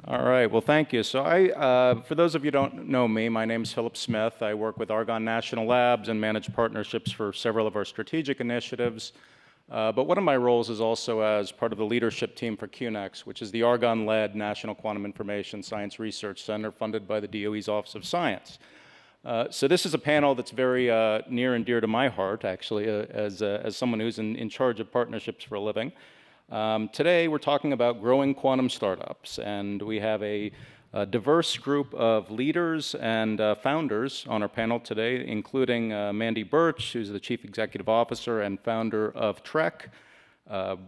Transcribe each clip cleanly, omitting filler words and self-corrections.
All right, well, thank you. So for those of you who don't know me, my name's Philip Smith. I work with Argonne National Labs and manage partnerships for several of our strategic initiatives. But one of my roles is also as part of the leadership team for QNX, which is the Argonne-led National Quantum Information Science Research Center funded by the DOE's Office of Science. So this is a panel that's very near and dear to my heart, actually, as someone who's in charge of partnerships for a living. Today, we're talking about growing quantum startups, and we have a diverse group of leaders and founders on our panel today, including Mandy Birch, who's the Chief Executive Officer and founder of TreQ,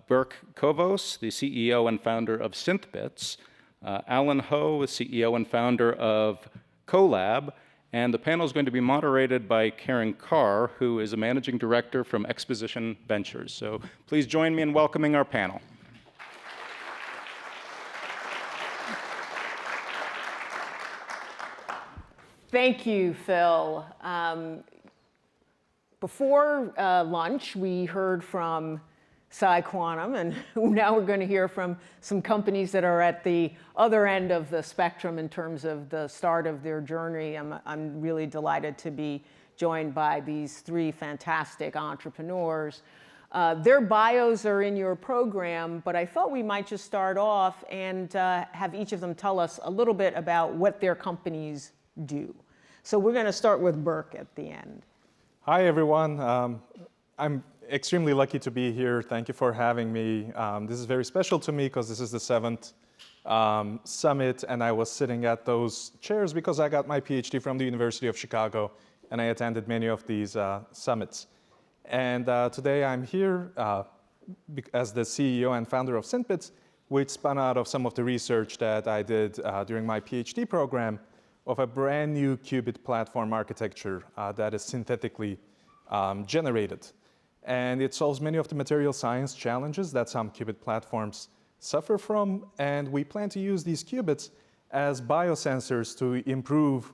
Berk Kovos, the CEO and founder of SynthBits, Alan Ho, the CEO and founder of Qolab, and the panel is going to be moderated by Kerr, who is a managing director from Exposition Ventures. So please join me in welcoming our panel. Thank you, Phil. Before lunch, we heard from PsiQuantum, and now we're going to hear from some companies that are at the other end of the spectrum in terms of the start of their journey. I'm really delighted to be joined by these three fantastic entrepreneurs. Their bios are in your program, but I thought we might just start off and have each of them tell us a little bit about what their companies do. So we're going to start with Berk at the end. Hi, everyone. I'm extremely lucky to be here. Thank you for having me. This is very special to me because this is the 7th summit, and I was sitting at those chairs because I got my PhD from the University of Chicago, and I attended many of these summits. And today I'm here as the CEO and founder of SynthBits, which spun out of some of the research that I did during my PhD program of a brand new qubit platform architecture that is synthetically generated. And it solves many of the material science challenges that some qubit platforms suffer from. And we plan to use these qubits as biosensors to improve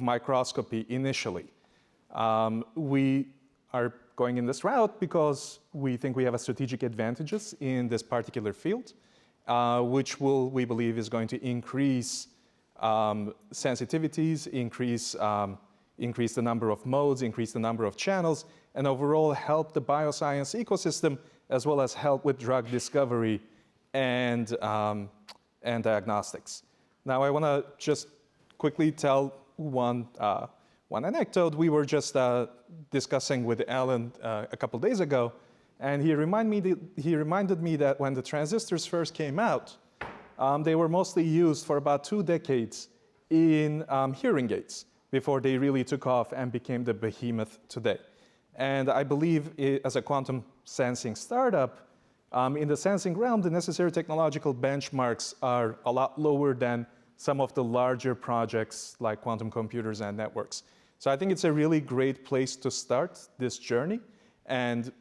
microscopy initially. We are going in this route because we think we have a strategic advantages in this particular field, which we believe is going to increase sensitivities, increase the number of modes, increase the number of channels, and overall help the bioscience ecosystem, as well as help with drug discovery and diagnostics. Now, I want to just quickly tell one anecdote. We were just discussing with Alan a couple days ago, and he reminded me that when the transistors first came out, they were mostly used for about 2 decades in hearing aids before they really took off and became the behemoth today. And I believe as a quantum sensing startup, in the sensing realm, the necessary technological benchmarks are a lot lower than some of the larger projects like quantum computers and networks. So I think it's a really great place to start this journey and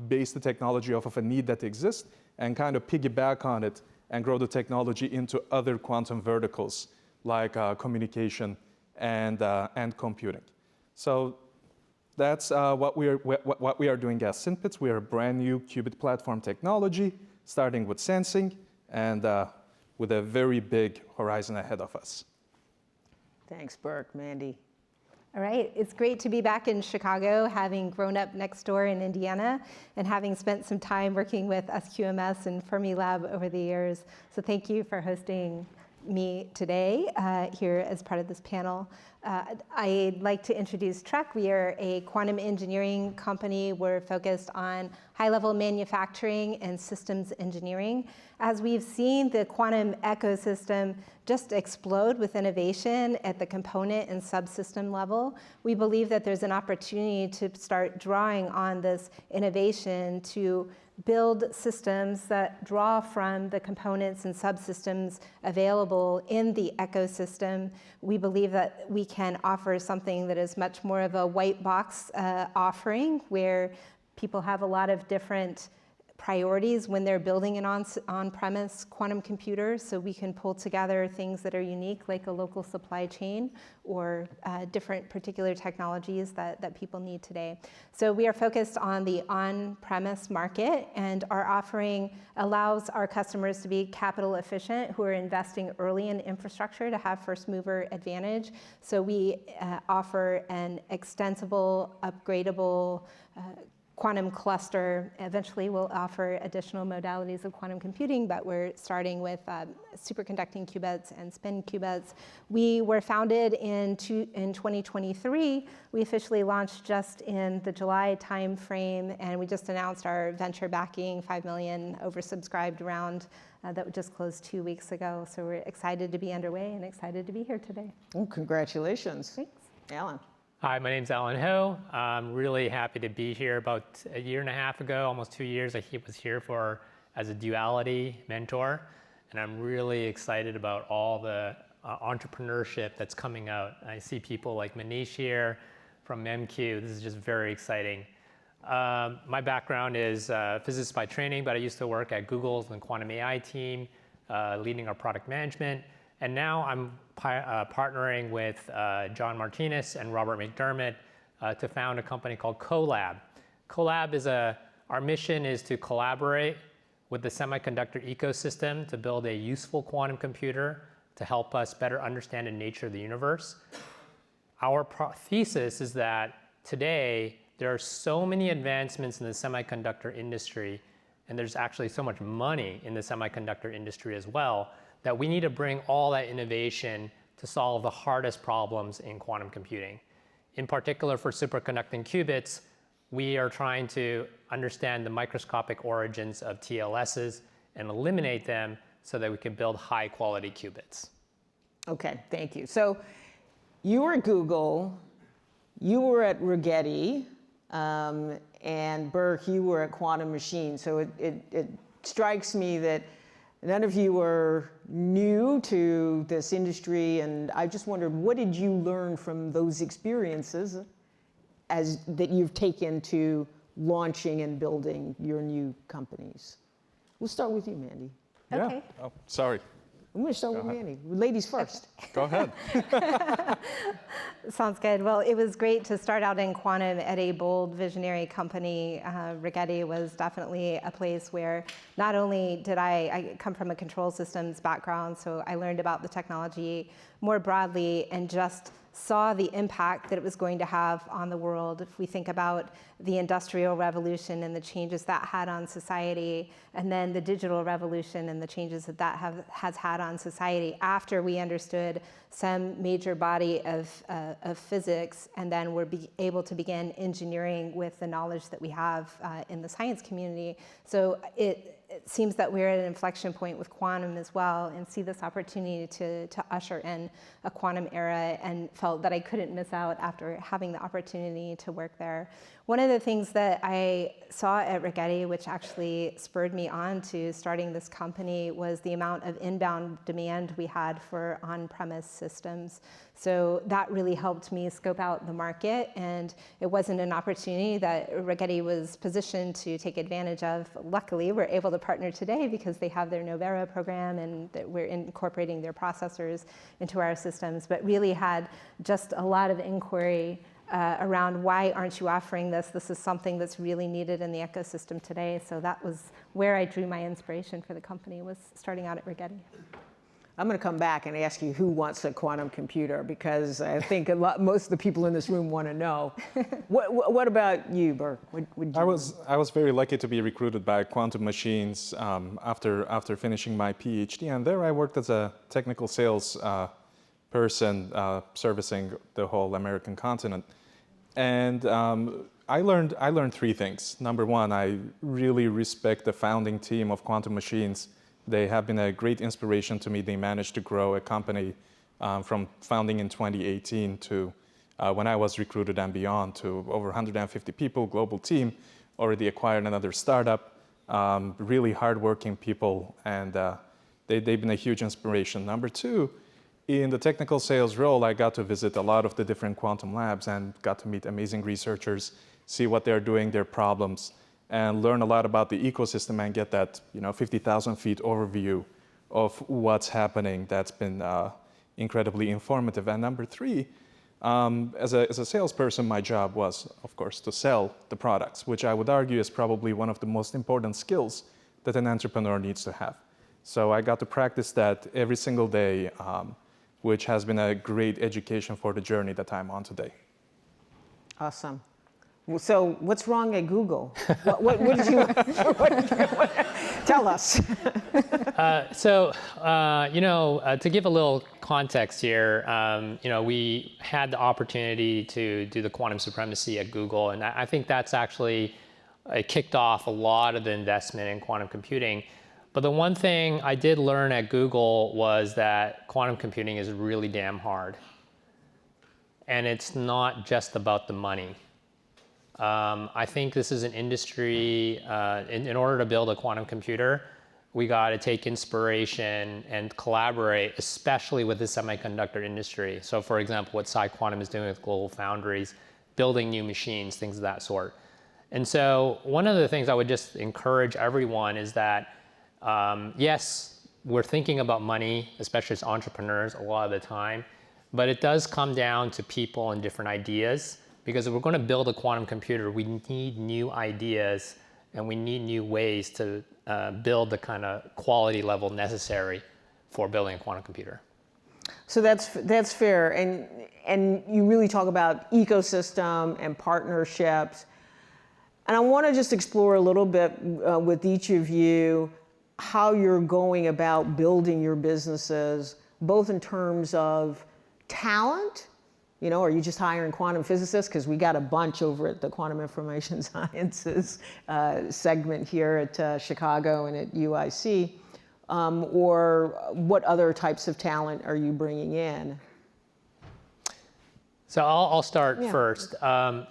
base the technology off of a need that exists and kind of piggyback on it and grow the technology into other quantum verticals like communication and computing. So that's what we are doing as SynthBits. We are a brand new qubit platform technology, starting with sensing and with a very big horizon ahead of us. Thanks, Berk. Mandy. All right, it's great to be back in Chicago, having grown up next door in Indiana and having spent some time working with SQMS and Fermilab over the years. So thank you for hosting me today here as part of this panel. I'd like to introduce TreQ. We are a quantum engineering company. We're focused on high-level manufacturing and systems engineering. As we've seen the quantum ecosystem just explode with innovation at the component and subsystem level, we believe that there's an opportunity to start drawing on this innovation to build systems that draw from the components and subsystems available in the ecosystem. We believe that we can offer something that is much more of a white box offering, where people have a lot of different priorities when they're building an on-premise quantum computer, so we can pull together things that are unique, like a local supply chain or different particular technologies that people need today. So we are focused on the on-premise market, and our offering allows our customers to be capital efficient who are investing early in infrastructure to have first mover advantage. So we offer an extensible, upgradable quantum cluster. Eventually, we'll offer additional modalities of quantum computing, but we're starting with superconducting qubits and spin qubits. We were founded in 2023. We officially launched just in the July timeframe, and we just announced our venture backing, $5 million oversubscribed round that just closed 2 weeks ago. So we're excited to be underway and excited to be here today. Oh, congratulations. Thanks. Alan. Hi, my name's Alan Ho. I'm really happy to be here. About a year and a half ago, almost 2 years, I was here as a duality mentor, and I'm really excited about all the entrepreneurship that's coming out. I see people like Manish here from MQ. This is just very exciting. My background is physicist by training, but I used to work at Google's quantum AI team, leading our product management. And now I'm partnering with John Martinez and Robert McDermott to found a company called Qolab. Qolab is our mission is to collaborate with the semiconductor ecosystem to build a useful quantum computer to help us better understand the nature of the universe. Our thesis is that today there are so many advancements in the semiconductor industry, and there's actually so much money in the semiconductor industry as well, that we need to bring all that innovation to solve the hardest problems in quantum computing. In particular, for superconducting qubits, we are trying to understand the microscopic origins of TLSs and eliminate them so that we can build high quality qubits. Okay, thank you. So you were at Google, you were at Rigetti, and Berk, you were at Quantum Machines. So it strikes me that none of you were new to this industry, and I just wondered, what did you learn from those experiences that you've taken to launching and building your new companies? We'll start with you, Mandy. Okay. Yeah. Oh, sorry. I'm going to start with Mandy. Ladies first. Go ahead. Sounds good. Well, it was great to start out in quantum at a bold, visionary company. Rigetti was definitely a place where not only did I come from a control systems background, so I learned about the technology more broadly and just saw the impact that it was going to have on the world. If we think about the Industrial Revolution and the changes that had on society, and then the digital revolution and the changes that has had on society after we understood some major body of physics, and then we're able to begin engineering with the knowledge that we have in the science community. So it seems that we're at an inflection point with quantum as well, and see this opportunity to usher in a quantum era, and felt that I couldn't miss out after having the opportunity to work there. One of the things that I saw at Rigetti, which actually spurred me on to starting this company, was the amount of inbound demand we had for on-premise systems. So that really helped me scope out the market, and it wasn't an opportunity that Rigetti was positioned to take advantage of. Luckily, we're able to partner today because they have their Novera program, and that we're incorporating their processors into our systems, but really had just a lot of inquiry around why aren't you offering this? This is something that's really needed in the ecosystem today. So that was where I drew my inspiration for the company, was starting out at Rigetti. I'm going to come back and ask you who wants a quantum computer, because I think most of the people in this room want to know. What about you, Berk? I was very lucky to be recruited by Quantum Machines after finishing my PhD, and there I worked as a technical sales person servicing the whole American continent. And I learned three things. Number one, I really respect the founding team of Quantum Machines. They have been a great inspiration to me. They managed to grow a company from founding in 2018 to when I was recruited and beyond, to over 150 people, global team, already acquired another startup, really hardworking people, and they've been a huge inspiration. Number two, in the technical sales role, I got to visit a lot of the different quantum labs and got to meet amazing researchers, see what they're doing, their problems, and learn a lot about the ecosystem and get that 50,000 feet overview of what's happening. That's been incredibly informative. And number three, as a salesperson, my job was, of course, to sell the products, which I would argue is probably one of the most important skills that an entrepreneur needs to have. So I got to practice that every single day, which has been a great education for the journey that I'm on today. Awesome. So what's wrong at Google? What did you tell us? To give a little context here, we had the opportunity to do the quantum supremacy at Google, and I think that's actually kicked off a lot of the investment in quantum computing. But the one thing I did learn at Google was that quantum computing is really damn hard. And it's not just about the money. I think this is an industry, in order to build a quantum computer, we got to take inspiration and collaborate, especially with the semiconductor industry. So for example, what PsiQuantum is doing with global foundries, building new machines, things of that sort. And so one of the things I would just encourage everyone is that, yes, we're thinking about money, especially as entrepreneurs a lot of the time, but it does come down to people and different ideas, because if we're going to build a quantum computer, we need new ideas and we need new ways to build the kind of quality level necessary for building a quantum computer. So that's fair, and you really talk about ecosystem and partnerships, and I want to just explore a little bit with each of you how you're going about building your businesses, both in terms of talent. Are you just hiring quantum physicists? Because we got a bunch over at the Quantum Information Sciences segment here at Chicago and at UIC. Or what other types of talent are you bringing in? So I'll start first.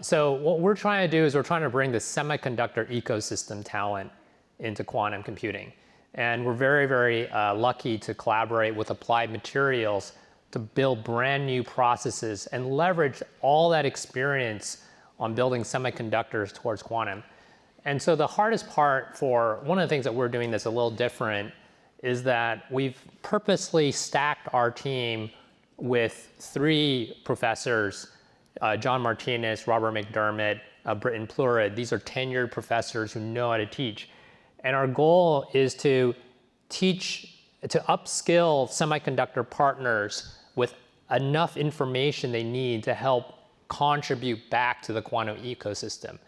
So what we're trying to do is we're trying to bring the semiconductor ecosystem talent into quantum computing. And we're very, very lucky to collaborate with Applied Materials to build brand new processes and leverage all that experience on building semiconductors towards quantum. And so the hardest part for one of the things that we're doing that's a little different is that we've purposely stacked our team with 3 professors, John Martinez, Robert McDermott, Britton Plurid. These are tenured professors who know how to teach. And our goal is to upskill semiconductor partners with enough information they need to help contribute back to the quantum ecosystem,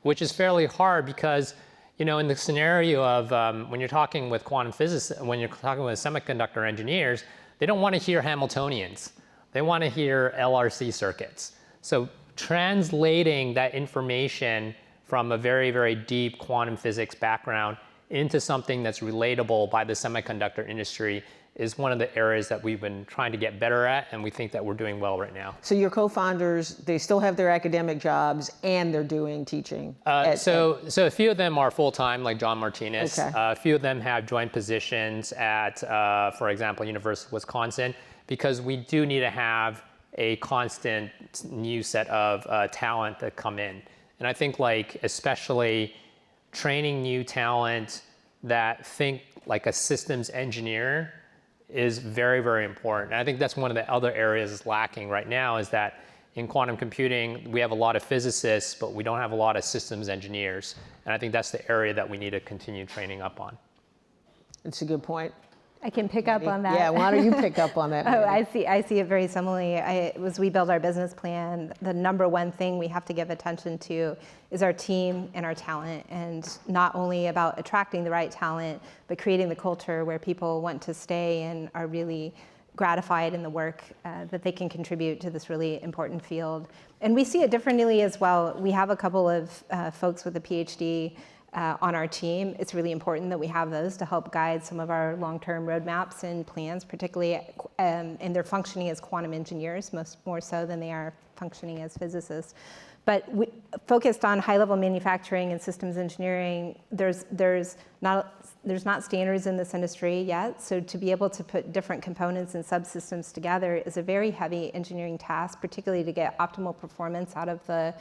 which is fairly hard because, in the scenario of when you're talking with quantum physicists, when you're talking with semiconductor engineers, they don't want to hear Hamiltonians. They want to hear LRC circuits. So translating that information from a very, very deep quantum physics background into something that's relatable by the semiconductor industry is one of the areas that we've been trying to get better at, and we think that we're doing well right now. So your co-founders, they still have their academic jobs and they're doing teaching? So a few of them are full-time, like John Martinez. Okay. A few of them have joint positions at, for example, University of Wisconsin, because we do need to have a constant new set of talent that come in. And I think especially training new talent that think like a systems engineer is very, very important. And I think that's one of the other areas that's lacking right now, is that in quantum computing, we have a lot of physicists, but we don't have a lot of systems engineers. And I think that's the area that we need to continue training up on. It's a good point. I can pick up on that. Yeah, why don't you pick up on that? Oh, Mandy? I see it very similarly. As we build our business plan, the number one thing we have to give attention to is our team and our talent, and not only about attracting the right talent, but creating the culture where people want to stay and are really gratified in the work that they can contribute to this really important field. And we see it differently as well. We have a couple of folks with a PhD on our team. It's really important that we have those to help guide some of our long-term roadmaps and plans, particularly, and they're functioning as quantum engineers, more so than they are functioning as physicists. But we focused on high-level manufacturing and systems engineering. There's not standards in this industry yet, so to be able to put different components and subsystems together is a very heavy engineering task, particularly to get optimal performance out of the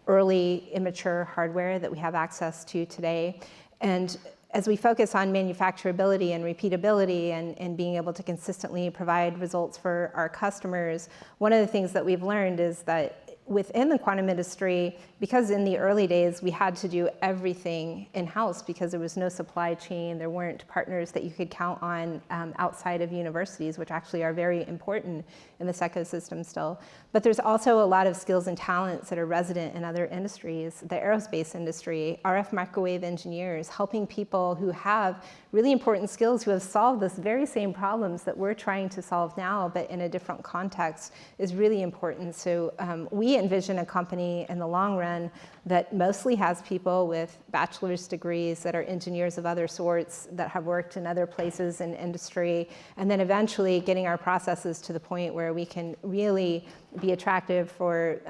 early immature hardware that we have access to today. And as we focus on manufacturability and repeatability and being able to consistently provide results for our customers, one of the things that we've learned is that within the quantum industry, because in the early days we had to do everything in-house because there was no supply chain, there weren't partners that you could count on outside of universities, which actually are very important in this ecosystem still. But there's also a lot of skills and talents that are resident in other industries, the aerospace industry, RF microwave engineers, helping people who have really important skills who have solved this very same problems that we're trying to solve now, but in a different context, is really important. So we envision a company in the long run that mostly has people with bachelor's degrees that are engineers of other sorts that have worked in other places in industry, and then eventually getting our processes to the point where we can really be attractive for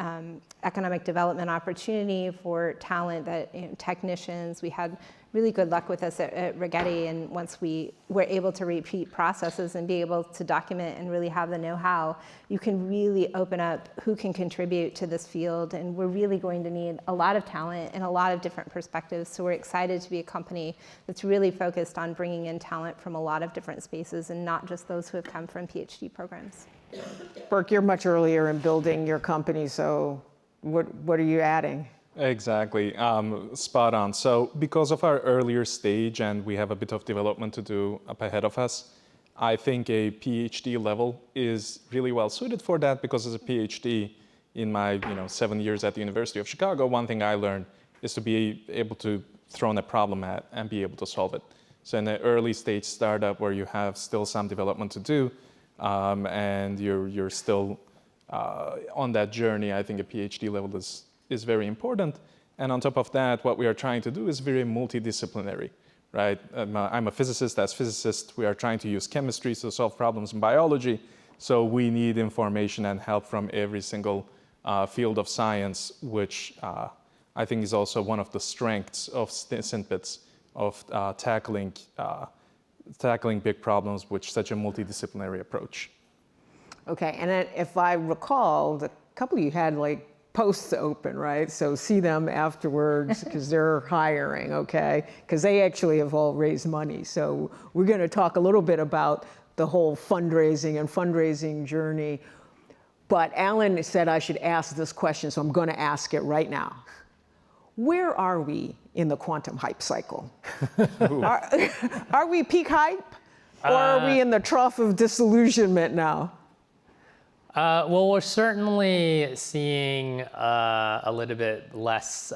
economic development opportunity, for talent, that technicians. We had really good luck with us at Rigetti, and once we were able to repeat processes and be able to document and really have the know-how, you can really open up who can contribute to this field, and we're really going to need a lot of talent and a lot of different perspectives. So we're excited to be a company that's really focused on bringing in talent from a lot of different spaces and not just those who have come from PhD programs. Berk, you're much earlier in building your company, so what are you adding? Exactly, spot on. So because of our earlier stage and we have a bit of development to do up ahead of us, I think a PhD level is really well suited for that, because as a PhD in my 7 years at the University of Chicago, one thing I learned is to be able to throw in a problem at and be able to solve it. So in an early stage startup where you have still some development to do and you're still on that journey, I think a PhD level is very important. And on top of that, what we are trying to do is very multidisciplinary, right? I'm a physicist. As physicists, we are trying to use chemistry to solve problems in biology. So we need information and help from every single field of science, which I think is also one of the strengths of SynthBits, of tackling big problems with such a multidisciplinary approach. Okay, and then if I recall, the couple of you had like posts open, right? So see them afterwards because they're hiring, okay? Because they actually have all raised money. So we're going to talk a little bit about the whole fundraising journey. But Alan said I should ask this question, so I'm going to ask it right now. Where are we in the quantum hype cycle? Are we peak hype? Or are we in the trough of disillusionment now? Well, we're certainly seeing a little bit less,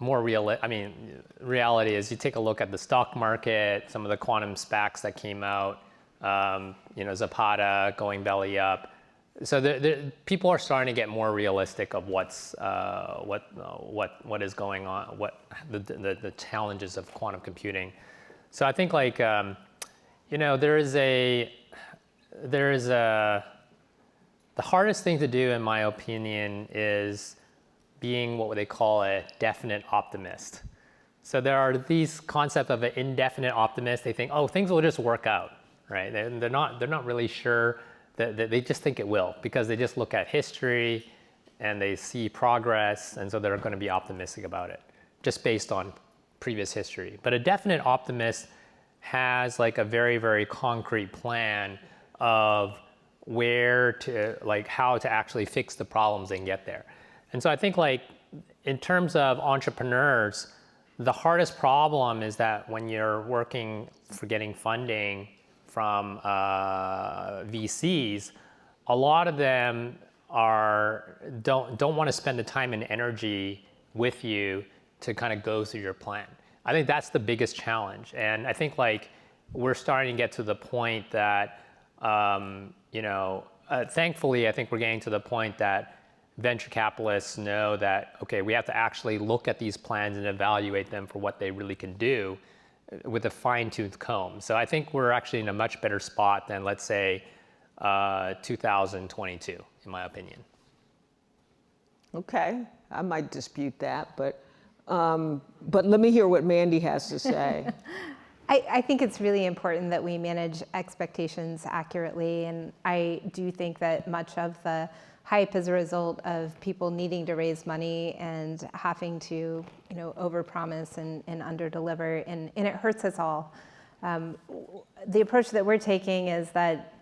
more reality is you take a look at the stock market, some of the quantum SPACs that came out, Zapata going belly up. So people are starting to get more realistic of what is going on, what the challenges of quantum computing. So I think the hardest thing to do, in my opinion, is being what they call a definite optimist. So there are these concepts of an indefinite optimist. They think, oh, things will just work out, right? They're not really sure. That they just think it will, because they just look at history and they see progress, and so they're going to be optimistic about it, just based on previous history. But a definite optimist has like a very, very concrete plan of how to actually fix the problems and get there. And so I think in terms of entrepreneurs, the hardest problem is that when you're working for getting funding from VCs, a lot of them don't want to spend the time and energy with you to kind of go through your plan. I think that's the biggest challenge. And I think we're starting to get to the point that thankfully, I think we're getting to the point that venture capitalists know that, okay, we have to actually look at these plans and evaluate them for what they really can do with a fine-tooth comb. So I think we're actually in a much better spot than, let's say, 2022, in my opinion. Okay, I might dispute that, but let me hear what Mandy has to say. I think it's really important that we manage expectations accurately, and I do think that much of the hype is a result of people needing to raise money and having to, overpromise and underdeliver, and it hurts us all. The approach that we're taking is that,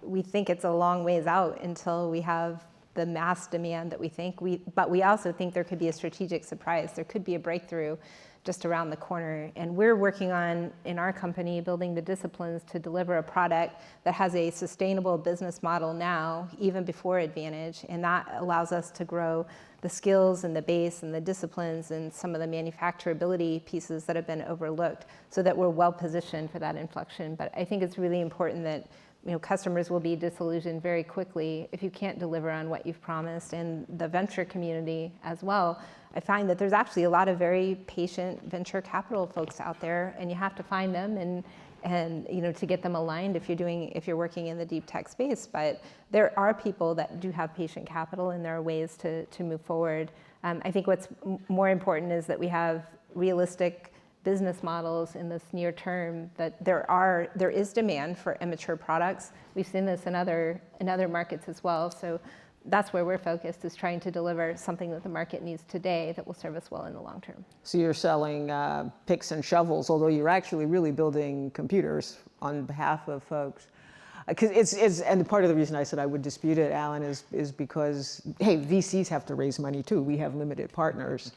we think it's a long ways out until we have the mass demand that we think, but we also think there could be a strategic surprise. There could be a breakthrough just around the corner. And we're working on, in our company, building the disciplines to deliver a product that has a sustainable business model now, even before Advantage. And that allows us to grow the skills and the base and the disciplines and some of the manufacturability pieces that have been overlooked so that we're well positioned for that inflection. But I think it's really important that customers will be disillusioned very quickly if you can't deliver on what you've promised, and the venture community as well. I find that there's actually a lot of very patient venture capital folks out there, and you have to find them and to get them aligned if you're working in the deep tech space. But there are people that do have patient capital, and there are ways to move forward. I think what's more important is that we have realistic business models in this near term, that there is demand for immature products. We've seen this in other markets as well. So that's where we're focused, is trying to deliver something that the market needs today that will serve us well in the long term. So you're selling picks and shovels, although you're actually really building computers on behalf of folks. Because and part of the reason I said I would dispute it, Alan, is because, hey, VCs have to raise money too. We have limited partners.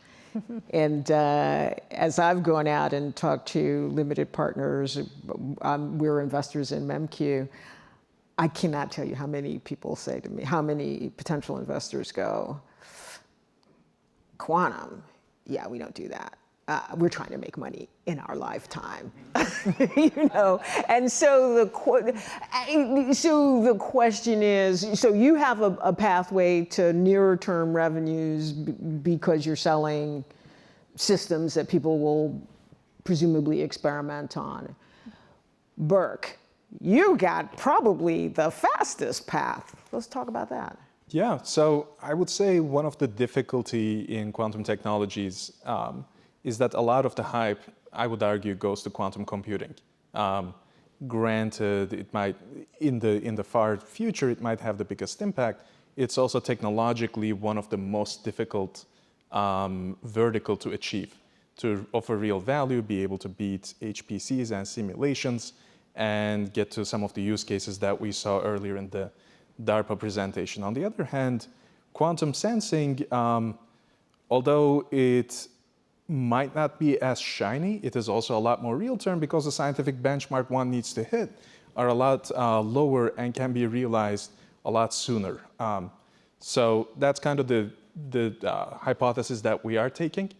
And as I've gone out and talked to limited partners, we're investors in MEMQ, I cannot tell you how many people say to me, how many potential investors go, quantum, yeah, we don't do that. We're trying to make money in our lifetime, And so the question is, so you have a pathway to nearer term revenues because you're selling systems that people will presumably experiment on. Berk, you got probably the fastest path. Let's talk about that. Yeah, so I would say one of the difficulty in quantum technologies is that a lot of the hype, I would argue, goes to quantum computing. Granted, it might, in the far future, it might have the biggest impact. It's also technologically one of the most difficult vertical to achieve, to offer real value, be able to beat HPCs and simulations, and get to some of the use cases that we saw earlier in the DARPA presentation. On the other hand, quantum sensing, although it might not be as shiny, it is also a lot more real-term because the scientific benchmark one needs to hit are a lot lower and can be realized a lot sooner. So that's kind of the hypothesis that we are taking,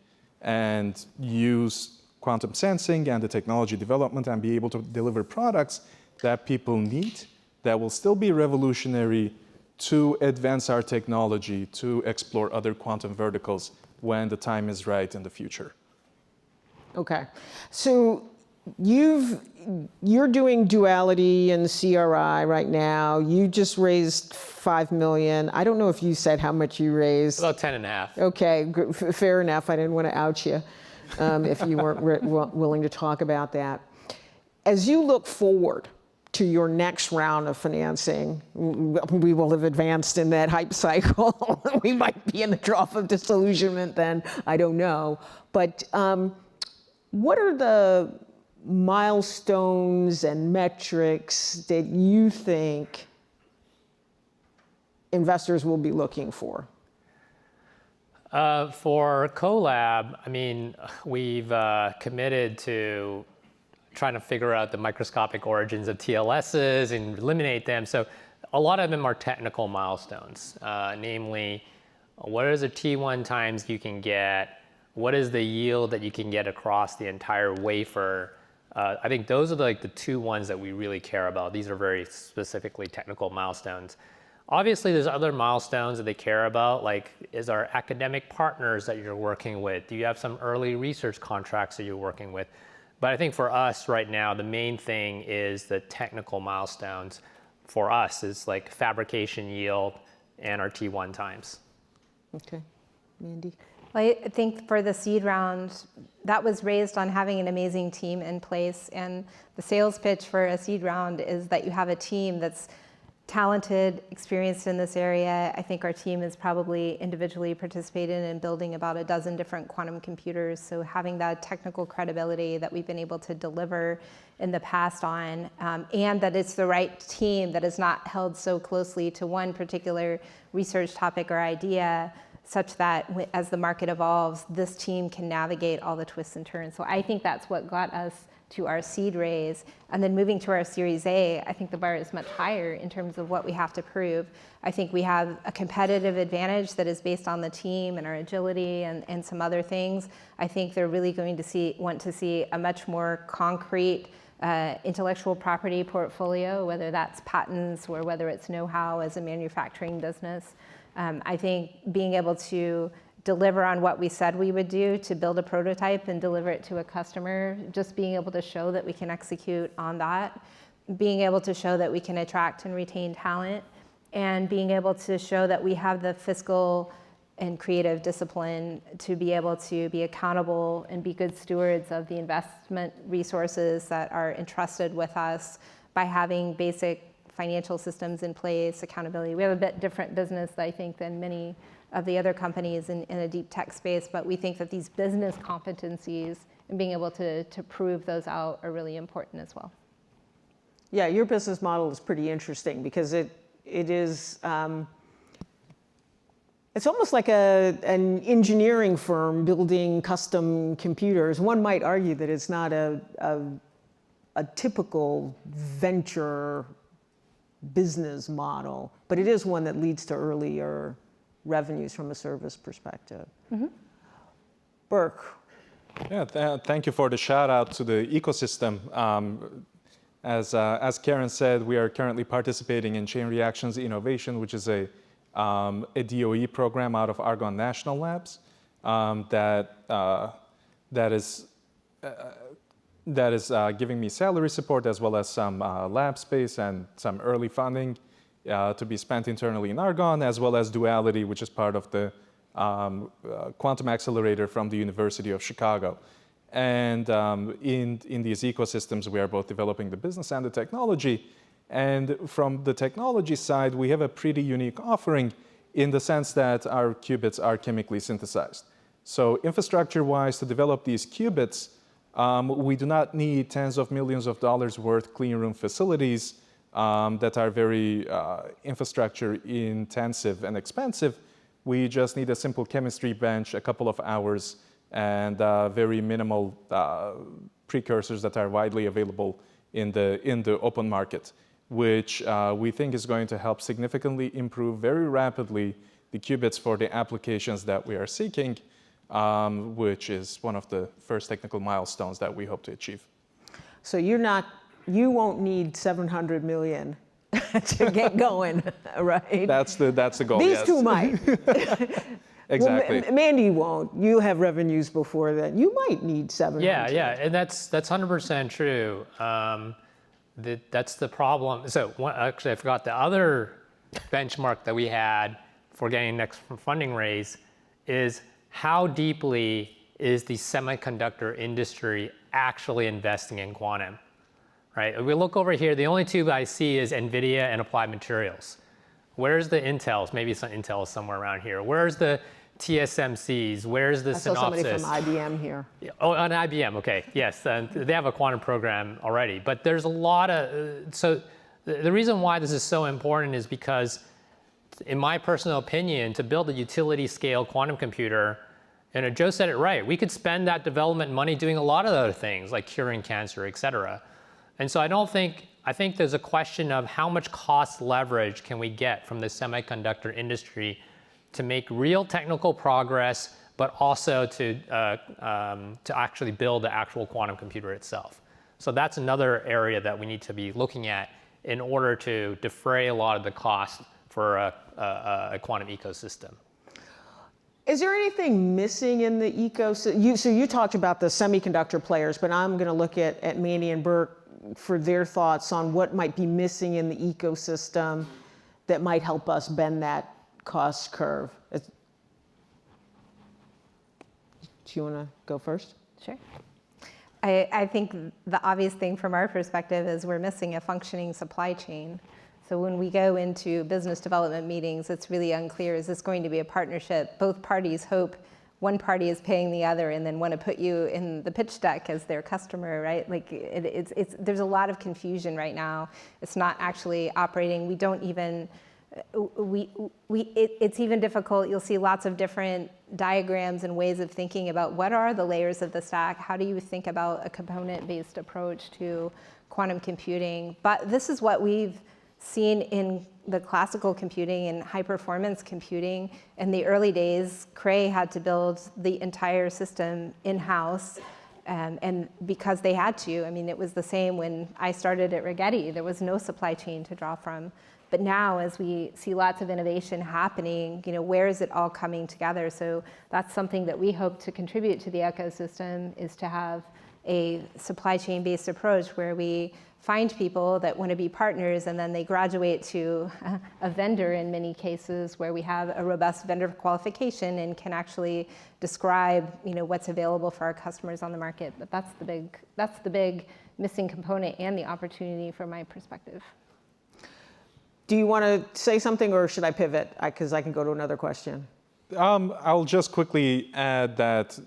and use quantum sensing and the technology development and be able to deliver products that people need that will still be revolutionary to advance our technology, to explore other quantum verticals when the time is right in the future. Okay, so you're doing duality and CRI right now. You just raised $5 million. I don't know if you said how much you raised. About 10.5. Okay, fair enough. I didn't want to out you if you weren't willing to talk about that. As you look forward to your next round of financing, we will have advanced in that hype cycle. We might be in the trough of disillusionment then, I don't know. But what are the milestones and metrics that you think investors will be looking for? For Qolab, I mean, we've committed to trying to figure out the microscopic origins of TLSs and eliminate them. So a lot of them are technical milestones, namely, what is the T1 times you can get? What is the yield that you can get across the entire wafer? I think those are like the two ones that we really care about. These are very specifically technical milestones. Obviously, there's other milestones that they care about, like is our academic partners that you're working with? Do you have some early research contracts that you're working with? But I think for us right now, the main thing is the technical milestones for us is like fabrication yield and our T1 times. Okay, Mandy? Well, I think for the seed round, that was raised on having an amazing team in place. And the sales pitch for a seed round is that you have a team that's talented, experienced in this area. I think our team has probably individually participated in building about a dozen different quantum computers. So having that technical credibility that we've been able to deliver in the past on, and that it's the right team that is not held so closely to one particular research topic or idea, such that as the market evolves, this team can navigate all the twists and turns. So I think that's what got us to our seed raise. And then moving to our Series A, I think the bar is much higher in terms of what we have to prove. I think we have a competitive advantage that is based on the team and our agility and some other things. I think they're really going to want to see a much more concrete intellectual property portfolio, whether that's patents or whether it's know-how as a manufacturing business. I think being able to deliver on what we said we would do to build a prototype and deliver it to a customer, just being able to show that we can execute on that, being able to show that we can attract and retain talent, and being able to show that we have the fiscal and creative discipline to be able to be accountable and be good stewards of the investment resources that are entrusted with us by having basic financial systems in place, accountability. We have a bit different business, I think, than many of the other companies in a deep tech space, but we think that these business competencies and being able to prove those out are really important as well. Yeah, your business model is pretty interesting because it is, it's almost like an engineering firm building custom computers. One might argue that it's not a typical venture business model, but it is one that leads to earlier revenues from a service perspective. Mm-hmm. Berk. Yeah, thank you for the shout out to the ecosystem. As Karen said, we are currently participating in Chain Reactions Innovation, which is a DOE program out of Argonne National Labs that is giving me salary support as well as some lab space and some early funding to be spent internally in Argonne, as well as Duality, which is part of the quantum accelerator from the University of Chicago. And in these ecosystems, we are both developing the business and the technology. And from the technology side, we have a pretty unique offering in the sense that our qubits are chemically synthesized. So infrastructure-wise, to develop these qubits, we do not need tens of millions of dollars worth clean room facilities that are very infrastructure intensive and expensive. We just need a simple chemistry bench, a couple of hours, and very minimal precursors that are widely available in the open market, which we think is going to help significantly improve very rapidly the qubits for the applications that we are seeking, which is one of the first technical milestones that we hope to achieve. So you won't need 700 million to get going, right? That's the goal. These yes. two might. Exactly. Well, Mandy won't. You have revenues before that. You might need 700. Yeah, and that's 100% true. That's the problem. So actually, I forgot the other benchmark that we had for getting next funding raise is how deeply is the semiconductor industry actually investing in quantum, right? If we look over here, the only two I see is NVIDIA and Applied Materials. Where's the Intels? Maybe some Intel is somewhere around here. Where's the TSMCs? Where's the Synopsys? I saw somebody from IBM here. Oh, on IBM, okay, yes. They have a quantum program already. But there's a lot of, so the reason why this is so important is because, in my personal opinion, to build a utility scale quantum computer, and Joe said it right, we could spend that development money doing a lot of other things, like curing cancer, et cetera. And so I think there's a question of how much cost leverage can we get from the semiconductor industry to make real technical progress, but also to actually build the actual quantum computer itself. So that's another area that we need to be looking at in order to defray a lot of the cost for a quantum ecosystem. Is there anything missing in the ecosystem? So you talked about the semiconductor players, but I'm going to look at Mandy and Berk for their thoughts on what might be missing in the ecosystem that might help us bend that cost curve. you want to go first? Sure. I think the obvious thing from our perspective is we're missing a functioning supply chain. So when we go into business development meetings, it's really unclear, is this going to be a partnership? Both parties hope one party is paying the other and then want to put you in the pitch deck as their customer, right? Like there's a lot of confusion right now. It's not actually operating. We don't even, it's even difficult. You'll see lots of different diagrams and ways of thinking about what are the layers of the stack. How do you think about a component-based approach to quantum computing? But this is what we've seen in the classical computing and high-performance computing. In the early days, Cray had to build the entire system in-house, and because they had to. I mean, it was the same when I started at Rigetti. There was no supply chain to draw from. But now, as we see lots of innovation happening, where is it all coming together? So that's something that we hope to contribute to the ecosystem, is to have a supply chain-based approach where we find people that want to be partners, and then they graduate to a vendor in many cases, where we have a robust vendor qualification and can actually describe what's available for our customers on the market. But that's the big missing component and the opportunity from my perspective. Do you want to say something, or should I pivot? Because I can go to another question. I'll just quickly add that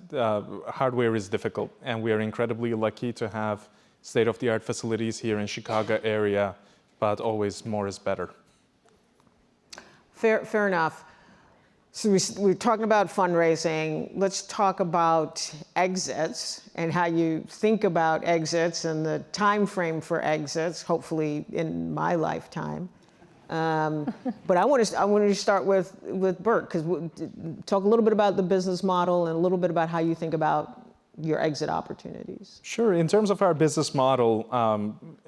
hardware is difficult, and we are incredibly lucky to have state-of-the-art facilities here in Chicago area, but always more is better. Fair enough. So we're talking about fundraising. Let's talk about exits and how you think about exits and the time frame for exits, hopefully in my lifetime. But I want to start with Berk, because talk a little bit about the business model and a little bit about how you think about your exit opportunities. Sure. In terms of our business model,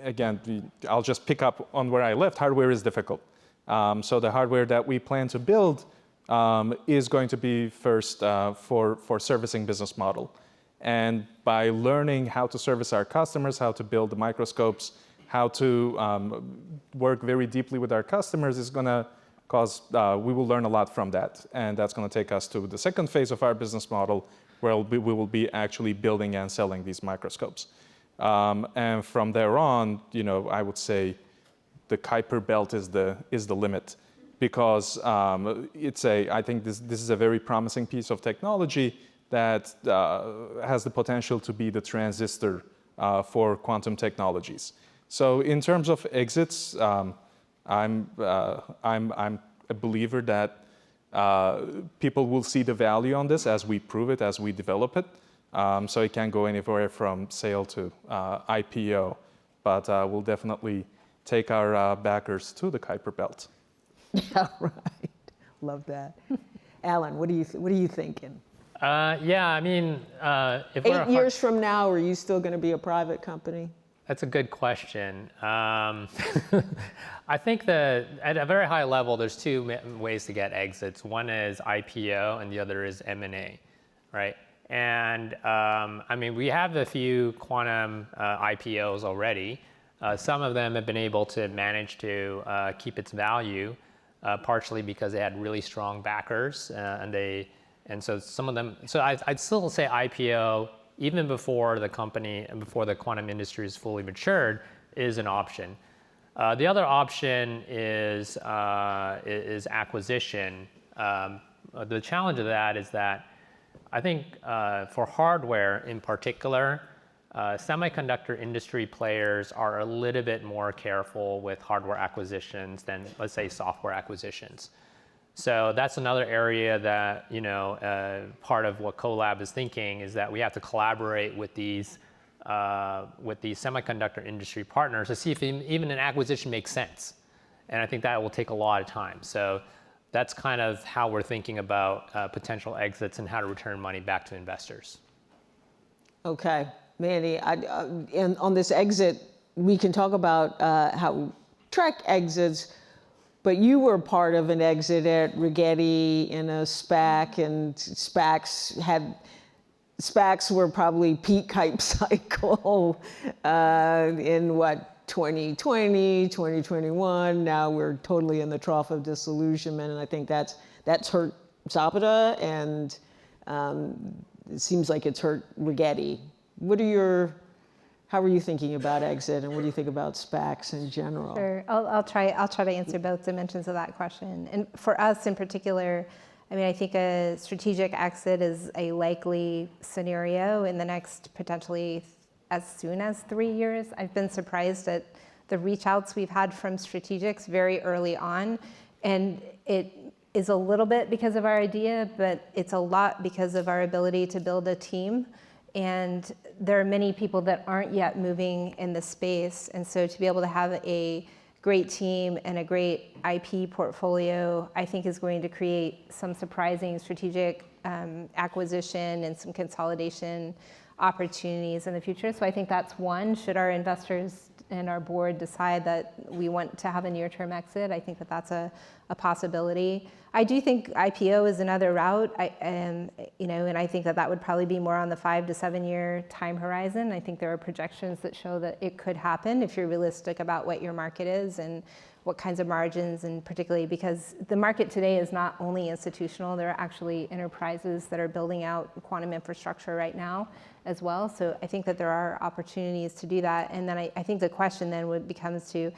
again, I'll just pick up on where I left. Hardware is difficult. So the hardware that we plan to build is going to be first for servicing business model. And by learning how to service our customers, how to build the microscopes, how to work very deeply with our customers is going to cause, we will learn a lot from that. And that's going to take us to the second phase of our business model, where we will be actually building and selling these microscopes. And from there on, I would say the Kuiper belt is the limit, because I think this is a very promising piece of technology that has the potential to be the transistor for quantum technologies. So in terms of exits, I'm a believer that people will see the value on this as we prove it, as we develop it. So it can go anywhere from sale to IPO, but we'll definitely take our backers to the Kuiper belt. Yeah, right. Love that. Alan, what are you thinking? Yeah, I mean, if 8 years from now, are you still going to be a private company? That's a good question. I think that at a very high level, there's two ways to get exits. One is IPO, and the other is M&A, right? And I mean, we have a few quantum IPOs already. Some of them have been able to manage to keep its value, partially because they had really strong backers, and so some of them. So I'd still say IPO, even before the company and before the quantum industry is fully matured, is an option. The other option is acquisition. The challenge of that is that I think for hardware in particular, semiconductor industry players are a little bit more careful with hardware acquisitions than, let's say, software acquisitions. So that's another area that, part of what Qolab is thinking is that we have to collaborate with these semiconductor industry partners to see if even an acquisition makes sense. And I think that will take a lot of time. So that's kind of how we're thinking about potential exits and how to return money back to investors. Okay, Mandy, and on this exit, we can talk about how TreQ exits. But you were part of an exit at Rigetti in a SPAC, and SPACs were probably peak hype cycle in 2020, 2021. Now we're totally in the trough of disillusionment, and I think that's hurt Zapata, and it seems like it's hurt Rigetti. How are you thinking about exit, and what do you think about SPACs in general? Sure, I'll try to answer both dimensions of that question. And for us in particular, I mean, I think a strategic exit is a likely scenario in the next potentially as soon as 3 years. I've been surprised at the reach outs we've had from strategics very early on. And it is a little bit because of our idea, but it's a lot because of our ability to build a team. And there are many people that aren't yet moving in the space. And so to be able to have a great team and a great IP portfolio, I think is going to create some surprising strategic acquisition and some consolidation opportunities in the future. So I think that's one. Should our investors and our board decide that we want to have a near-term exit, I think that that's a possibility. I do think IPO is another route, and I think that would probably be more on the 5 to 7 year time horizon. I think there are projections that show that it could happen if you're realistic about what your market is and what kinds of margins, and particularly because the market today is not only institutional, there are actually enterprises that are building out quantum infrastructure right now as well. So I think that there are opportunities to do that. And then I think the question then becomes to,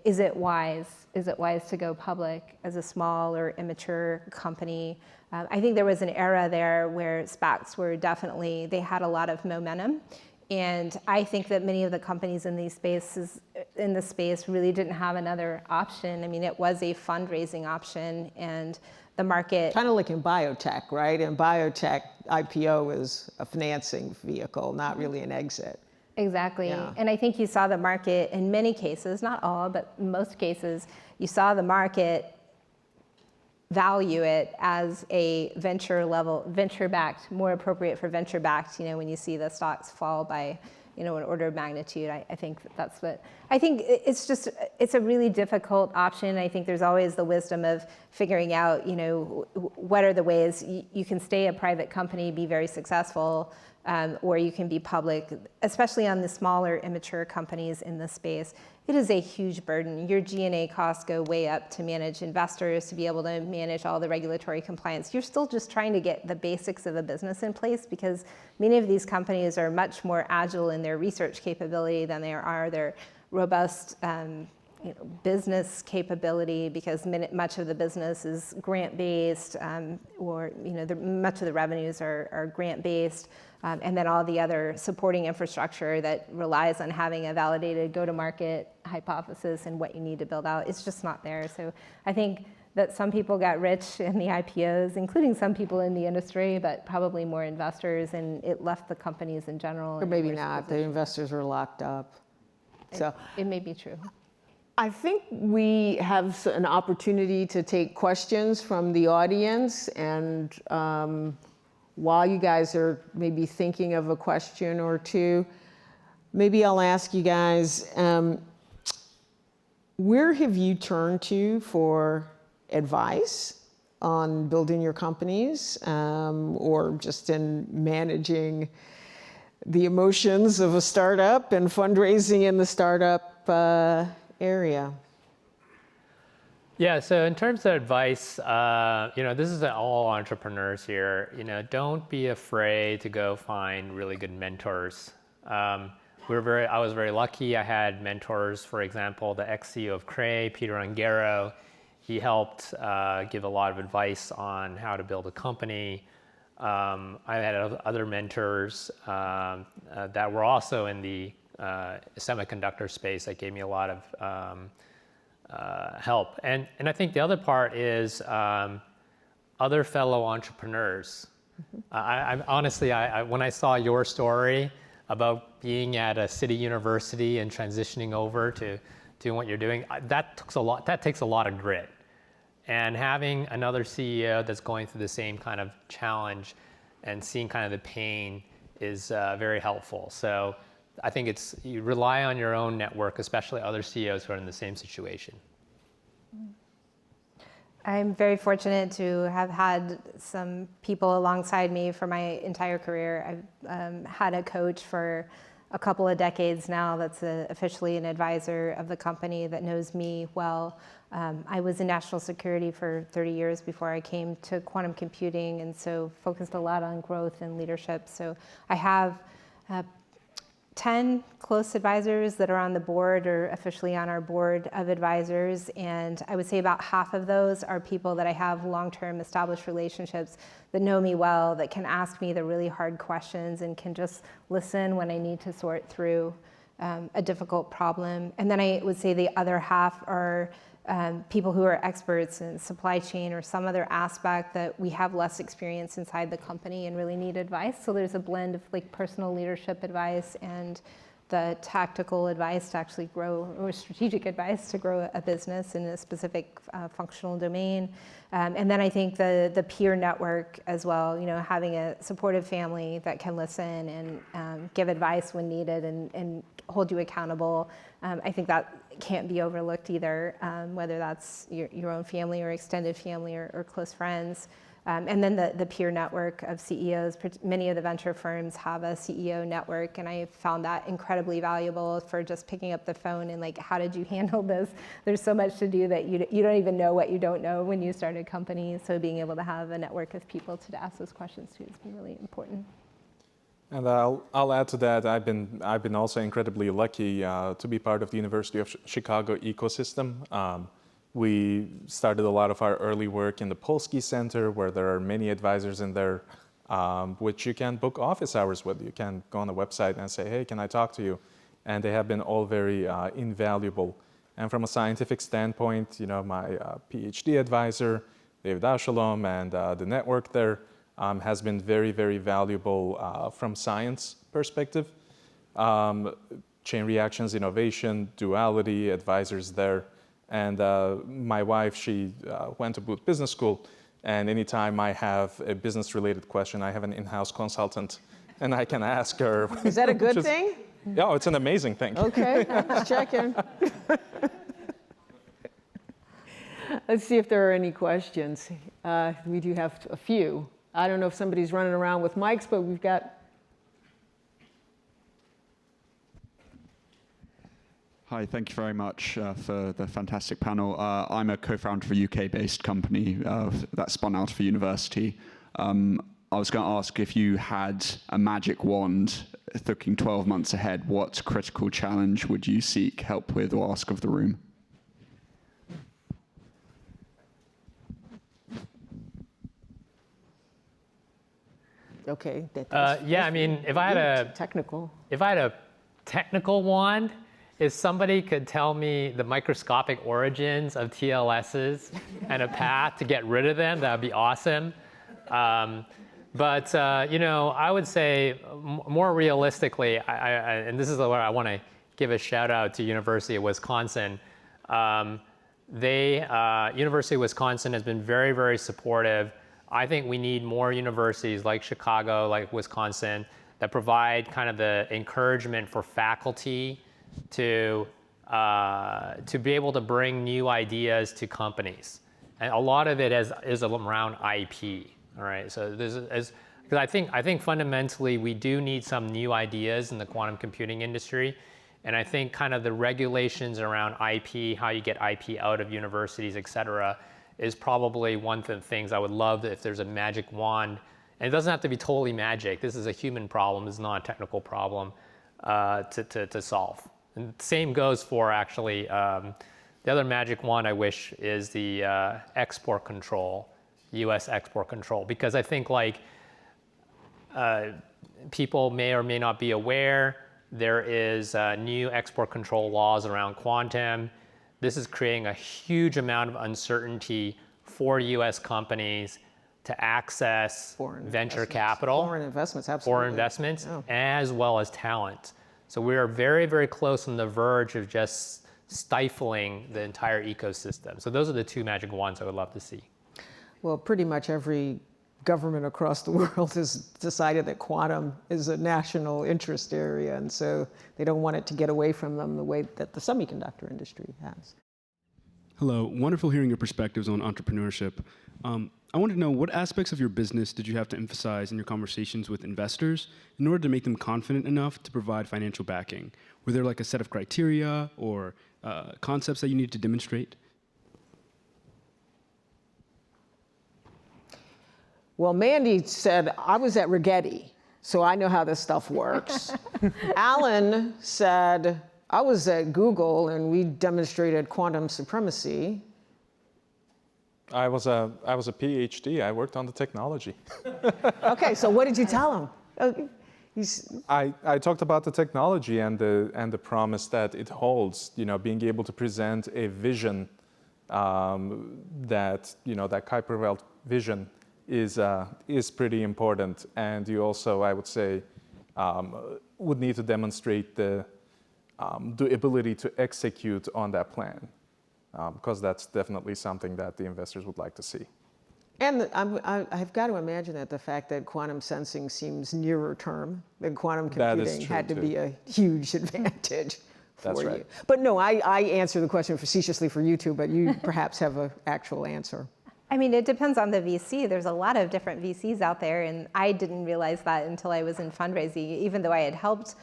is it wise to go public as a small or immature company? I think there was an era there where SPACs were definitely, they had a lot of momentum. And I think that many of the companies in the space really didn't have another option. I mean, it was a fundraising option, and the market. Kind of like in biotech, right? In biotech, IPO is a financing vehicle, not really an exit. Exactly. Yeah. And I think you saw the market in many cases, not all, but in most cases, you saw the market value it as a venture-backed, more appropriate for venture-backed, when you see the stocks fall by, an order of magnitude. I think it's a really difficult option. I think there's always the wisdom of figuring out, what are the ways you can stay a private company, be very successful, or you can be public, especially on the smaller, immature companies in this space. It is a huge burden. Your G&A costs go way up to manage investors, to be able to manage all the regulatory compliance. You're still just trying to get the basics of a business in place, because many of these companies are much more agile in their research capability than they are their robust business capability, because much of the business is grant-based, or much of the revenues are grant-based. And then all the other supporting infrastructure that relies on having a validated go-to-market hypothesis and what you need to build out, it's just not there. So I think that some people got rich in the IPOs, including some people in the industry, but probably more investors, and it left the companies in general. Or maybe not, the investors were locked up. So it may be true. I think we have an opportunity to take questions from the audience, and while you guys are maybe thinking of a question or two, maybe I'll ask you guys, where have you turned to for advice on building your companies, or just in managing the emotions of a startup and fundraising in the startup area? Yeah, so in terms of advice, this is all entrepreneurs here. Don't be afraid to go find really good mentors. I was very lucky. I had mentors, for example, the ex-CEO of TreQ, Peter Ungaro. He helped give a lot of advice on how to build a company. I had other mentors that were also in the semiconductor space that gave me a lot of help. And I think the other part is other fellow entrepreneurs. I honestly, when I saw your story about being at a city university and transitioning over to doing what you're doing, that takes a lot of grit. And having another CEO that's going through the same kind of challenge and seeing kind of the pain is very helpful. So I think you rely on your own network, especially other CEOs who are in the same situation. I'm very fortunate to have had some people alongside me for my entire career. I've had a coach for a couple of decades now that's officially an advisor of the company that knows me well. I was in national security for 30 years before I came to quantum computing, and so focused a lot on growth and leadership. So I have 10 close advisors that are on the board or officially on our board of advisors, and I would say about half of those are people that I have long-term established relationships that know me well, that can ask me the really hard questions and can just listen when I need to sort through a difficult problem. And then I would say the other half are people who are experts in supply chain or some other aspect that we have less experience inside the company and really need advice. So there's a blend of like personal leadership advice and the tactical advice to actually grow, or strategic advice to grow a business in a specific functional domain. And then I think the peer network as well, you know, having a supportive family that can listen and give advice when needed and hold you accountable. I think that can't be overlooked either, whether that's your own family or extended family or close friends. And then the peer network of CEOs. Many of the venture firms have a CEO network, and I found that incredibly valuable for just picking up the phone and like, how did you handle this? There's so much to do that you don't even know what you don't know when you start a company. So being able to have a network of people to ask those questions to has been really important. And I'll add to that. I've been also incredibly lucky to be part of the University of Chicago ecosystem. We started a lot of our early work in the Polsky Center, where there are many advisors in there, which you can book office hours with. You can go on the website and say, hey, can I talk to you? And they have been all very invaluable. And from a scientific standpoint, you know, my PhD advisor, David Ashalom, and the network there has been very, very valuable from science perspective. Chain reactions, innovation, duality, advisors there. And my wife, she went to Booth Business School, and anytime I have a business-related question, I have an in-house consultant, and I can ask her. Is that a good thing? Yeah, it's an amazing thing. Okay, just checking. Let's see if there are any questions. We do have a few. I don't know if somebody's running around with mics, but we've got. Hi, thank you very much for the fantastic panel. I'm a co-founder of a UK-based company that spun out of a university. I was going to ask, if you had a magic wand looking 12 months ahead, what critical challenge would you seek help with or ask of the room? Okay. Yeah, I mean, if I had a technical wand, if somebody could tell me the microscopic origins of TLSs and a path to get rid of them, that would be awesome. But you know, I would say more realistically, and this is where I want to give a shout out to University of Wisconsin. University of Wisconsin has been very, very supportive. I think we need more universities like Chicago, like Wisconsin, that provide kind of the encouragement for faculty to be able to bring new ideas to companies. And a lot of it is around IP, all right? So because I think fundamentally we do need some new ideas in the quantum computing industry. And I think kind of the regulations around IP, how you get IP out of universities, et cetera, is probably one of the things I would love if there's a magic wand. And it doesn't have to be totally magic. This is a human problem. It's not a technical problem to solve. And the same goes for actually the other magic wand I wish is the export control, U.S. export control, because I think like people may or may not be aware, there is new export control laws around quantum. This is creating a huge amount of uncertainty for U.S. companies to access venture capital, foreign investments, absolutely. Foreign investments, as well as talent. So we are very, very close on the verge of just stifling the entire ecosystem. So those are the two magic wands I would love to see. Well, pretty much every government across the world has decided that quantum is a national interest area, and so they don't want it to get away from them the way that the semiconductor industry has. Hello, wonderful hearing your perspectives on entrepreneurship. I want to know, what aspects of your business did you have to emphasize in your conversations with investors in order to make them confident enough to provide financial backing? Were there like a set of criteria or concepts that you needed to demonstrate? Well, Mandy said, I was at Rigetti, so I know how this stuff works. Alan said, I was at Google and we demonstrated quantum supremacy. I was a PhD. I worked on the technology. Okay, so what did you tell him? I talked about the technology and the promise that it holds. Being able to present a vision that Kuiper vision is pretty important. And you also, I would say, would need to demonstrate the ability to execute on that plan, because that's definitely something that the investors would like to see. And I've got to imagine that the fact that quantum sensing seems nearer term than quantum computing had to be a huge advantage for That's you. right. But no, I answer the question facetiously for you two, but you perhaps have an actual answer. I mean, it depends on the VC. There's a lot of different VCs out there, and I didn't realize that until I was in fundraising. Even though I had helped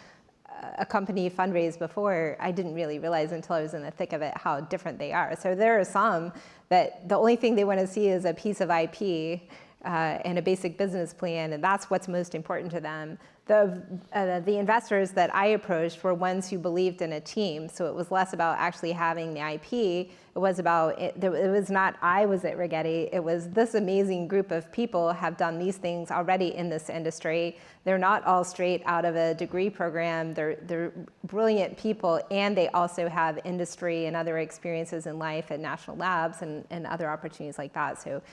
a company fundraise before, I didn't really realize until I was in the thick of it how different they are. So there are some that the only thing they want to see is a piece of IP and a basic business plan, and that's what's most important to them. The investors that I approached were ones who believed in a team, so it was less about actually having the IP. It was about, it was not I was at Rigetti, it was this amazing group of people have done these things already in this industry. They're not all straight out of a degree program. They're brilliant people, and they also have industry and other experiences in life at national labs and other opportunities like that. So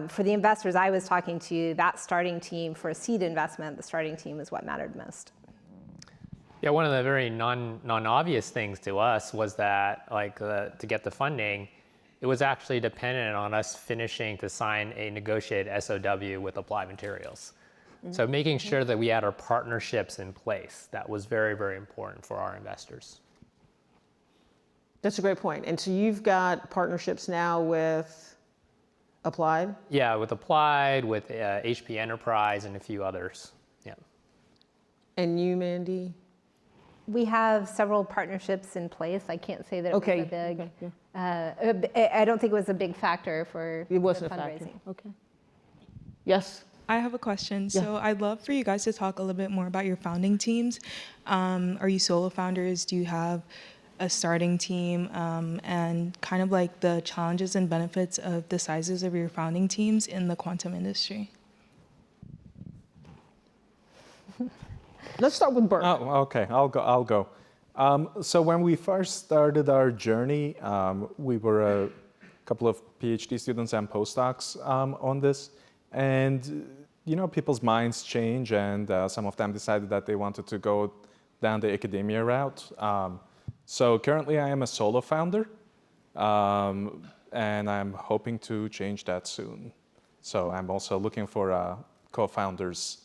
for the investors I was talking to, that starting team for a seed investment, the starting team is what mattered most. Yeah, one of the very non-obvious things to us was that, to get the funding, it was actually dependent on us finishing to sign a negotiated SOW with Applied Materials. Mm-hmm. So making sure that we had our partnerships in place, that was very, very important for our investors. That's a great point. And so you've got partnerships now with Applied? Yeah, with Applied, with HP Enterprise, and a few others. Yeah. And you, Mandy? We have several partnerships in place. I can't say that it was a big. Okay, yeah. I don't think it was a big factor for it wasn't the a factor. fundraising. Okay. Yes. I have a question. Yeah. So I'd love for you guys to talk a little bit more about your founding teams. Are you solo founders? Do you have a starting team? And kind of like the challenges and benefits of the sizes of your founding teams in the quantum industry? Let's start with Berk. Oh, okay. I'll go. So when we first started our journey, we were a couple of PhD students and postdocs on this, and people's minds change, and some of them decided that they wanted to go down the academia route. So currently, I am a solo founder, and I'm hoping to change that soon. So I'm also looking for co-founders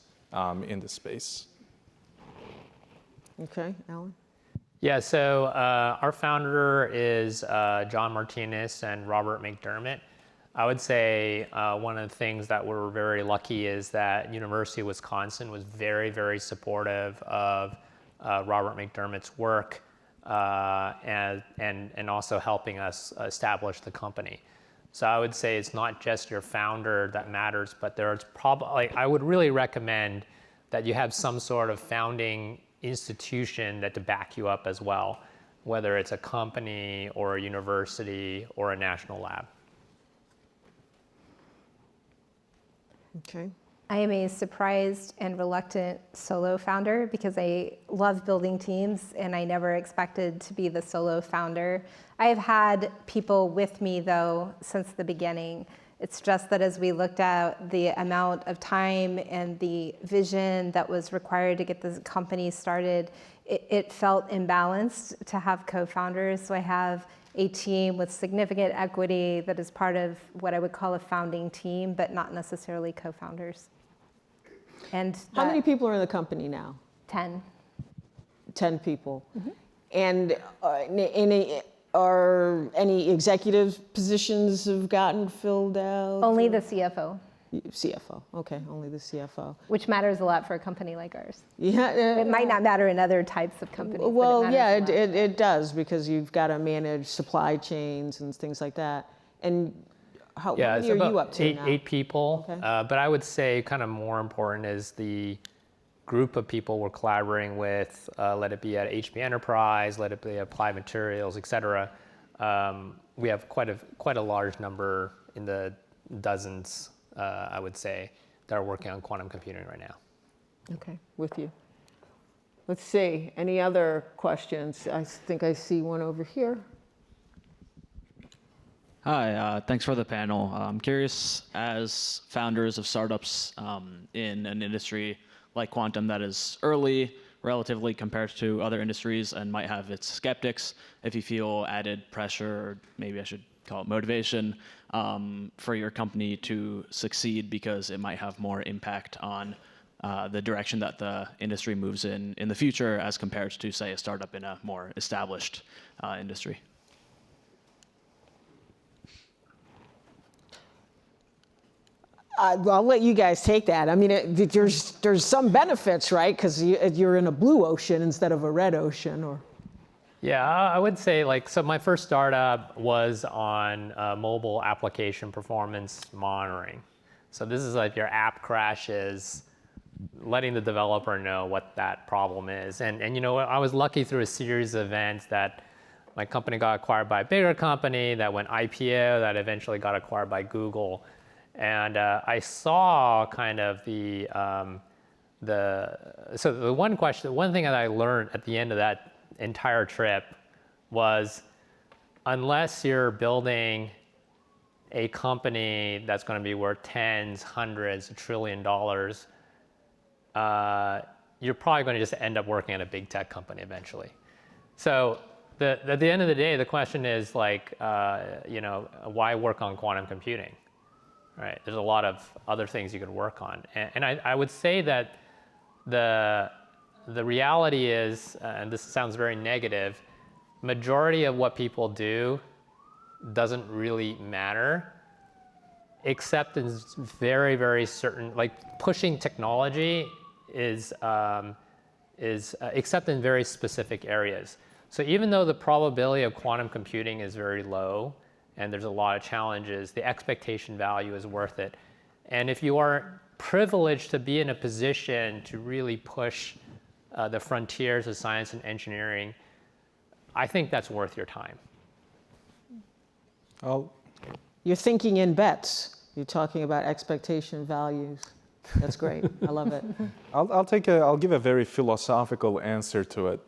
in this space. Okay, Alan? Yeah, so our founder is John Martinez and Robert McDermott. I would say one of the things that we're very lucky is that University of Wisconsin was very, very supportive of Robert McDermott's work and also helping us establish the company. So I would say it's not just your founder that matters, but there's probably, I would really recommend that you have some sort of founding institution that to back you up as well, whether it's a company or a university or a national lab. Okay. I am a surprised and reluctant solo founder because I love building teams and I never expected to be the solo founder. I have had people with me though since the beginning. It's just that as we looked at the amount of time and the vision that was required to get this company started, it felt imbalanced to have co-founders. So I have a team with significant equity that is part of what I would call a founding team, but not necessarily co-founders. And how many people are in the company now? 10. 10 people. Mm-hmm. And Are any executive positions have gotten filled out? Only the CFO, CFO, okay, only the CFO. which matters a lot for a company like ours. Yeah. It might not matter in other types of companies. Well, but yeah, it matters a lot. it does, because you've got to manage supply chains and things like that. And how Yeah, many it's are you about up to now? eight people. Okay. But I would say kind of more important is the group of people we're collaborating with, let it be at HP Enterprise, let it be Applied Materials, et cetera. We have quite a large number in the dozens, I would say, that are working on quantum computing right now. Okay, with you. Let's see, any other questions? I think I see one over here. Hi, thanks for the panel. I'm curious, as founders of startups in an industry like quantum that is early, relatively compared to other industries and might have its skeptics, if you feel added pressure, or maybe I should call it motivation, for your company to succeed because it might have more impact on the direction that the industry moves in the future as compared to, say, a startup in a more established industry. I'll let you guys take that. I mean, there's some benefits, right? Because you're in a blue ocean instead of a red ocean, or. Yeah, I would say so my first startup was on mobile application performance monitoring. So this is like your app crashes, letting the developer know what that problem is. And you know, I was lucky through a series of events that my company got acquired by a bigger company that went IPO, that eventually got acquired by Google. And I saw kind of one thing that I learned at the end of that entire trip was, unless you're building a company that's going to be worth tens, hundreds, $1 trillion, you're probably going to just end up working at a big tech company eventually. So at the end of the day, the question is why work on quantum computing? Right? There's a lot of other things you could work on. And I would say that the reality is, and this sounds very negative, majority of what people do doesn't really matter, except in very, very certain, like pushing technology is except in very specific areas. So even though the probability of quantum computing is very low, and there's a lot of challenges, the expectation value is worth it. And if you are privileged to be in a position to really push the frontiers of science and engineering, I think that's worth your time. You're thinking in bets. You're talking about expectation values. That's great. I love it. I'll give a very philosophical answer to it.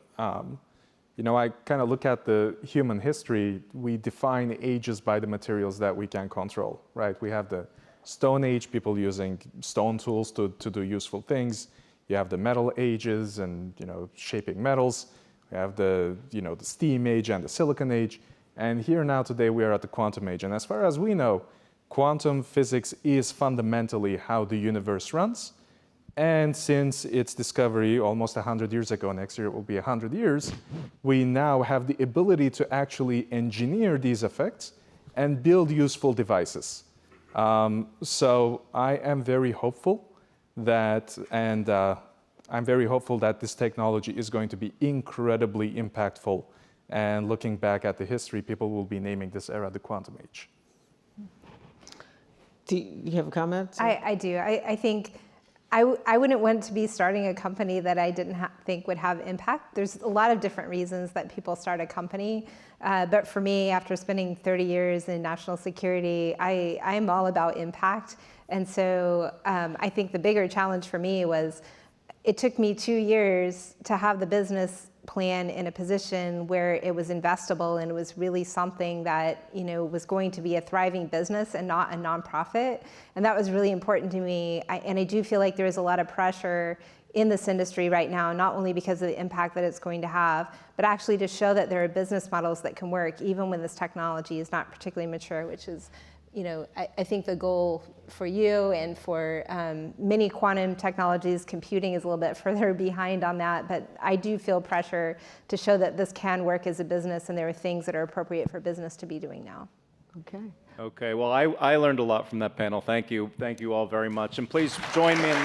You know, I kind of look at the human history. We define ages by the materials that we can control, right? We have the Stone Age, people using stone tools to do useful things. You have the Metal Ages and, shaping metals. We have the Steam Age and the Silicon Age. And here now today we are at the Quantum Age. And as far as we know, quantum physics is fundamentally how the universe runs. And since its discovery almost 100 years ago, next year it will be 100 years, we now have the ability to actually engineer these effects and build useful devices. So I am very hopeful that, I'm very hopeful that this technology is going to be incredibly impactful. And looking back at the history, people will be naming this era the Quantum Age. Do you have a comment? I do. I think I wouldn't want to be starting a company that I didn't think would have impact. There's a lot of different reasons that people start a company. But for me, after spending 30 years in national security, I'm all about impact. And so I think the bigger challenge for me was it took me 2 years to have the business plan in a position where it was investable and it was really something that was going to be a thriving business and not a nonprofit. And that was really important to me. And I do feel like there is a lot of pressure in this industry right now, not only because of the impact that it's going to have, but actually to show that there are business models that can work even when this technology is not particularly mature, which is I think the goal for you and for many quantum technologies, computing is a little bit further behind on that, but I do feel pressure to show that this can work as a business and there are things that are appropriate for business to be doing now. Okay. Okay, well, I learned a lot from that panel. Thank you. Thank you all very much. And please join me in